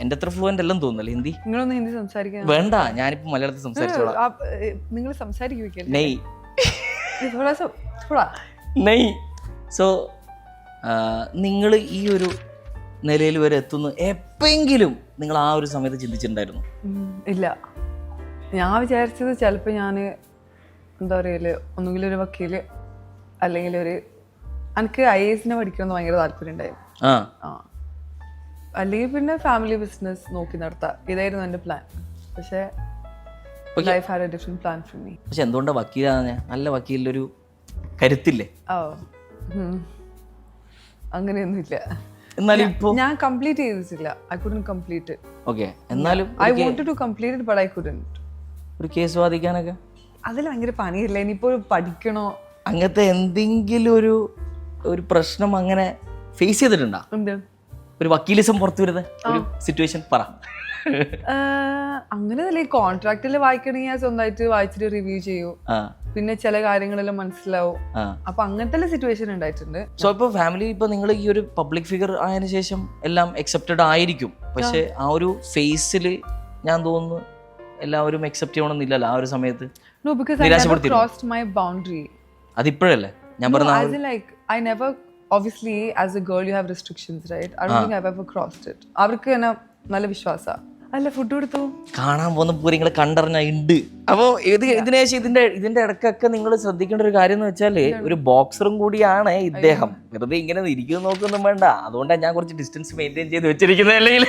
എൻ്റെ അത്ര ഫ്ലുവൻ്റ് അല്ലെന്ന് തോന്നുന്നല്ലേ ഹിന്ദി? നിങ്ങളൊന്ന് ഹിന്ദി സംസാരിക്കാൻ വേണ്ട, ഞാനിപ്പോൾ മലയാളത്തിൽ സംസാരിച്ചോളാം. നിങ്ങൾ സംസാരിക്കും. നെയ് थोड़ा നെയ്. സോ നിങ്ങൾ ഈ ഒരു നിലയിൽ വരെ എത്തുന്നു എപ്പോഴെങ്കിലും നിങ്ങൾ ആ ഒരു സമയത്ത് ചിന്തിച്ചിട്ടുണ്ടായിരുന്നു? ഇല്ല. ഞാൻ വിചാരിച്ചത് ചിലപ്പോൾ ഞാൻ എന്താ പറയല്, ഒന്നുകിൽ ഒരു വക്കീല് അല്ലെങ്കിൽ എനിക്ക് IAS പഠിക്കണമെന്ന് ഭയങ്കര താല്പര്യം ഉണ്ടായിരുന്നു. അല്ലെങ്കിൽ പിന്നെ ഫാമിലി ബിസിനസ് നോക്കി നടത്താം, ഇതായിരുന്നു എൻ്റെ പ്ലാൻ. പക്ഷേ life had A different plan for me. പക്ഷെ എന്തുകൊണ്ടാണ് വക്കീലാണ്? നല്ല വക്കീലിലൊരു കരുത്തില്ലേ? അങ്ങനെയൊന്നുമില്ല. എന്നാലും ഇപ്പോ ഞാൻ കംപ്ലീറ്റ് ചെയ്തിട്ടില്ല. I couldn't complete it. Okay, എന്നാലും I wanted to complete it but I couldn't. ഒരു കേസ് വാദിക്കാനൊക്കെ അതിൽ ഭയങ്കര പണിയില്ല. ഇനിയിപ്പോ പഠിക്കണോ അങ്ങനത്തെ എന്തെങ്കിലും ഒരു പ്രശ്നം അങ്ങനെ ഫേസ് ചെയ്തിട്ടുണ്ടോ? ഉണ്ട്. ഒരു വക്കീലിസം പുറത്തു വരുന്ന ഒരു സിറ്റുവേഷൻ പറ. അങ്ങനെ കോൺട്രാക്റ്റിൽ വായിക്കണമെങ്കിൽ സ്വന്തമായിട്ട് വായിച്ചിട്ട് റിവ്യൂ ചെയ്യൂ. പിന്നെ ചില കാര്യങ്ങളെല്ലാം മനസ്സിലാവും. അപ്പൊ അങ്ങനത്തെ സിറ്റുവേഷൻ ഉണ്ടായിട്ടുണ്ട്. സോ ഇപ്പൊ ഫാമിലി, ഇപ്പൊ നിങ്ങൾ ഈ ഒരു പബ്ലിക് ഫിഗർ ആയതിനു ശേഷം എല്ലാം അക്സെപ്റ്റഡ് ആയിരിക്കും. പക്ഷെ ആ ഒരു ഫേസിൽ ഞാൻ തോന്നുന്നു എല്ലാവരും അക്സെപ്റ്റ് ചെയ്യണമെന്നില്ലല്ലോ ആ ഒരു സമയത്ത്. അതിപ്പോഴല്ലേ ഞാൻ പറഞ്ഞ. Obviously, as a girl, you have restrictions, right? I don't think I've ever crossed it. അവർക്ക് തന്നെ നല്ല വിശ്വാസാ. അല്ല, ഫുഡ് കൊടുത്തു കാണാൻ പോകുന്ന പൂരങ്ങൾ കണ്ടറിഞ്ഞ ഉണ്ട്. അപ്പോൾ ഇതിന് ശേഷം ഇതിന്റെ ഇടയ്ക്കൊക്കെ നിങ്ങൾ ശ്രദ്ധിക്കേണ്ട ഒരു കാര്യം എന്ന് വെച്ചാൽ, ഒരു ബോക്സറും കൂടിയാണ് ഇദ്ദേഹം. വെറുതെ ഇങ്ങനെ ഇരിക്കുന്നു നോക്കൊന്നും വേണ്ട. അതുകൊണ്ടാണ് ഞാൻ കുറച്ച് ഡിസ്റ്റൻസ് മെയിൻറ്റെയിൻ ചെയ്ത് വെച്ചിരിക്കുന്നത്. അല്ലെങ്കിൽ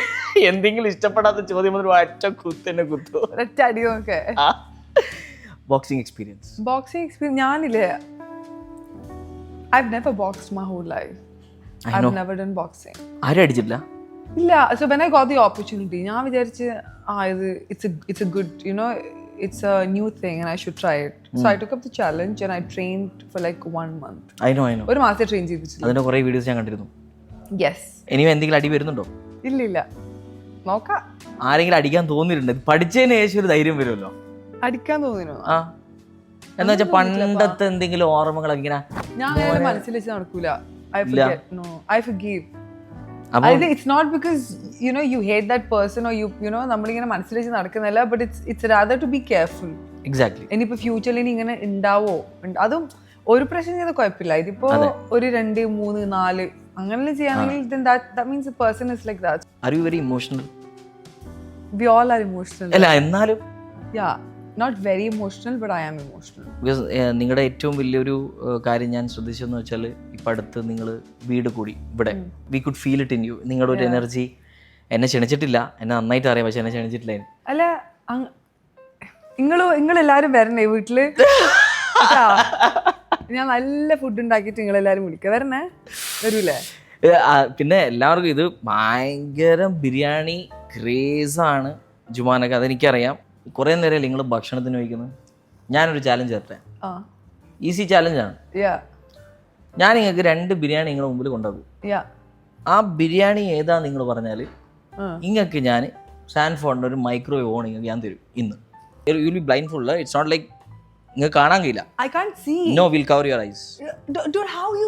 എന്തെങ്കിലും ഇഷ്ടപ്പെടാത്ത ചോദ്യം മുതൽ ഒറ്റ കുത്തന്നെ കുത്തു ഒറ്റ അടിയൊക്കെ. ബോക്സിംഗ് എക്സ്പീരിയൻസ് ഞാനില്ലേ, I've never boxed my whole life. I've never done boxing. ആരും അടിച്ചില്ല? ഇല്ല. So when I got the opportunity, ഞാൻ വിചാരിച്ച് it's a good, it's a new thing and I should try it. So I took up the challenge and I trained for like 1 month. I know. ഒരു മാസം train ചെയ്തിട്ടില്ല. അതിന്റെ കുറേ videos ഞാൻ കണ്ടിരുന്നു. Yes. ഇനിയും എന്തെങ്കിലും അടി വരുന്നുണ്ടോ? ഇല്ല. നോക്കാം. ആരെങ്കിലും അടിക്കാൻ തോന്നിയിട്ടുണ്ട്? പഠിച്ചതിന് ശേഷം ഒരു ധൈര്യം വരുമല്ലോ. അടിക്കാൻ തോന്നിനോ? എന്ന് വെച്ചാൽ പണ്ടത്തെ എന്തെങ്കിലും ഓർമ്മകളൊക്കെ ഇങ്ങനെ ഞാൻ മനസ്സിൽ വെച്ച് നടക്കൂല. I forgive. I think it's not because you hate that person or നമ്മളിങ്ങനെ മനസ്സിൽ വെച്ച് നടക്കുന്നില്ല, but it's rather to be careful. Exactly. ഇനിയിപ്പോ ഫ്യൂച്ചറിൽ ഇങ്ങനെ ഉണ്ടാവോ, അതും ഒരു പ്രശ്നം ചെയ്ത കുഴപ്പമില്ല. ഇതിപ്പോ ഒരു 2, 3, 4 അങ്ങനെ ചെയ്യാണെങ്കിൽ that means the person is like that. Are you very emotional? We all are emotional. അല്ല, എന്നാലും yeah, not very emotional, but I am emotional. Because നിങ്ങളുടെ ഏറ്റവും വലിയൊരു കാര്യം ഞാൻ ശ്രദ്ധിച്ചെന്ന് വെച്ചാൽ, ഇപ്പം അടുത്ത് നിങ്ങൾ വീട് കൂടി ഇവിടെ, we could feel it in you. നിങ്ങളുടെ ഒരു എനർജി. എന്നെ ക്ഷണിച്ചിട്ടില്ല, എന്നെ നന്നായിട്ട് അറിയാം, പക്ഷെ എന്നെ ക്ഷണിച്ചിട്ടില്ല. അല്ല, നിങ്ങളെല്ലാരും വരണേ വീട്ടില്. ഞാൻ നല്ല ഫുഡ് ഉണ്ടാക്കിയിട്ട് നിങ്ങളെല്ലാരും വിളിക്കുക, വരണേ. വരൂലേ? പിന്നെ എല്ലാവർക്കും ഇത് ഭയങ്കര ബിരിയാണി ക്രേസാണ് ജുമാനൊക്കെ, അതെനിക്കറിയാം. കുറേ നേരം നിങ്ങൾ ഭക്ഷണത്തിന് വയ്ക്കുന്നത്. ഞാനൊരു ചാലഞ്ച് തരട്ടെ. ഈസി ചാലഞ്ചാണ്. ഞാൻ നിങ്ങൾക്ക് 2 ബിരിയാണി നിങ്ങളുടെ മുമ്പിൽ കൊണ്ടുപോകും. ആ ബിരിയാണി ഏതാ നിങ്ങൾ പറഞ്ഞാൽ നിങ്ങൾക്ക് ഞാൻ സാൻഫോണിൻ്റെ ഒരു മൈക്രോവേവ് ഓൺ നിങ്ങൾക്ക് ഞാൻ തരും ഇന്ന്. You will be blind full. It's not like നിങ്ങൾക്ക് കാണാൻ കഴിയില്ല. I can't see. No, we'll cover your eyes. Dude, how do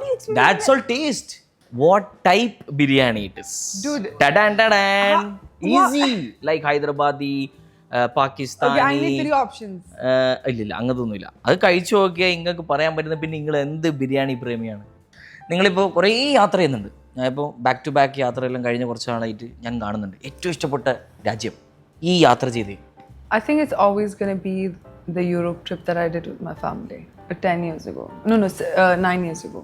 you explain? That's all taste. What type biryani it is? Dude. Ta-dan. Easy. Like Hyderabadi, Pakistani. Okay, I need 3 options. ഇല്ല, അങ്ങനത്തൊന്നുമില്ല. അത് കഴിച്ചു നോക്കിയാൽ നിങ്ങൾക്ക് പറയാൻ പറ്റുന്ന. പിന്നെ നിങ്ങൾ എന്ത് ബിരിയാണി പ്രേമിയാണ്. നിങ്ങളിപ്പോൾ കുറേ യാത്ര ചെയ്യുന്നുണ്ട്. ഞാനിപ്പോൾ ബാക്ക് ടു ബാക്ക് യാത്രയെല്ലാം കഴിഞ്ഞ കുറച്ച് നാളായിട്ട് ഞാൻ കാണുന്നുണ്ട്. ഏറ്റവും ഇഷ്ടപ്പെട്ട രാജ്യം ഈ യാത്ര ചെയ്ത്? I think it's always going to be the Europe trip that I did with my family 10 years ago. No, 9 years ago.